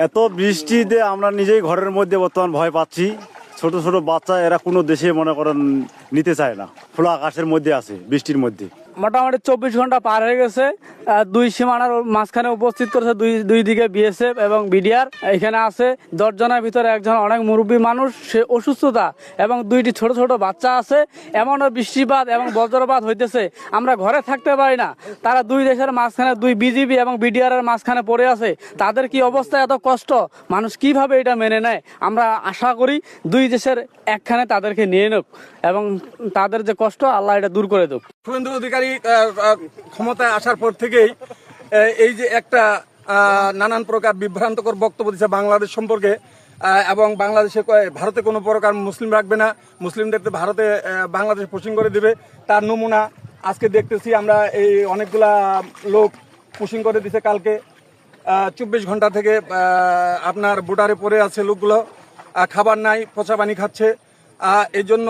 এত বৃষ্টিতে আমরা নিজেই ঘরের মধ্যে বর্তমান ভয় পাচ্ছি। ছোট ছোট বাচ্চা এরা কোনো দেশে মনে করেন নিতে চায় না, খোলা আকাশের মধ্যে আছে বৃষ্টির মধ্যে। মোটামুটি 24 ঘন্টা পার হয়ে গেছে। দুই সীমানার মাঝখানে উপস্থিত করেছে দুই দিকে বিএসএফ এবং বিডিআর। এখানে আছে 10 জনের ভিতরে একজন অনেক মুরব্বী মানুষ, সে অসুস্থতা এবং 2টি ছোট ছোট বাচ্চা আছে। এমনও বৃষ্টিপাত এবং বজ্রপাত হইতেছে, আমরা ঘরে থাকতে পারি না। তারা দুই দেশের মাঝখানে, দুই বিজিবি এবং বিডিআর এর মাঝখানে পড়ে আছে। তাদের কি অবস্থা, এত কষ্ট, মানুষ কিভাবে এটা মেনে নেয়? আমরা আশা করি দুই দেশের একখানে তাদেরকে নিয়ে নিক এবং তাদের যে কষ্ট আল্লাহ এটা দূর করে দেব। শুভেন্দু অধিকারী ক্ষমতায় আসার পর থেকেই এই যে একটা নানান প্রকার বিভ্রান্তকর বক্তব্য দিচ্ছে বাংলাদেশ সম্পর্কে, এবং বাংলাদেশে ভারতে কোনো প্রকার মুসলিম রাখবে না, মুসলিমদের ভারতে বাংলাদেশ পুশিং করে দিবে, তার নমুনা আজকে দেখতেছি আমরা। এই অনেকগুলা লোক পুশিং করে দিছে কালকে। 24 ঘন্টা থেকে আপনার বোর্ডারে পড়ে আছে লোকগুলো, খাবার নাই, পচা পানি খাচ্ছে। এই জন্য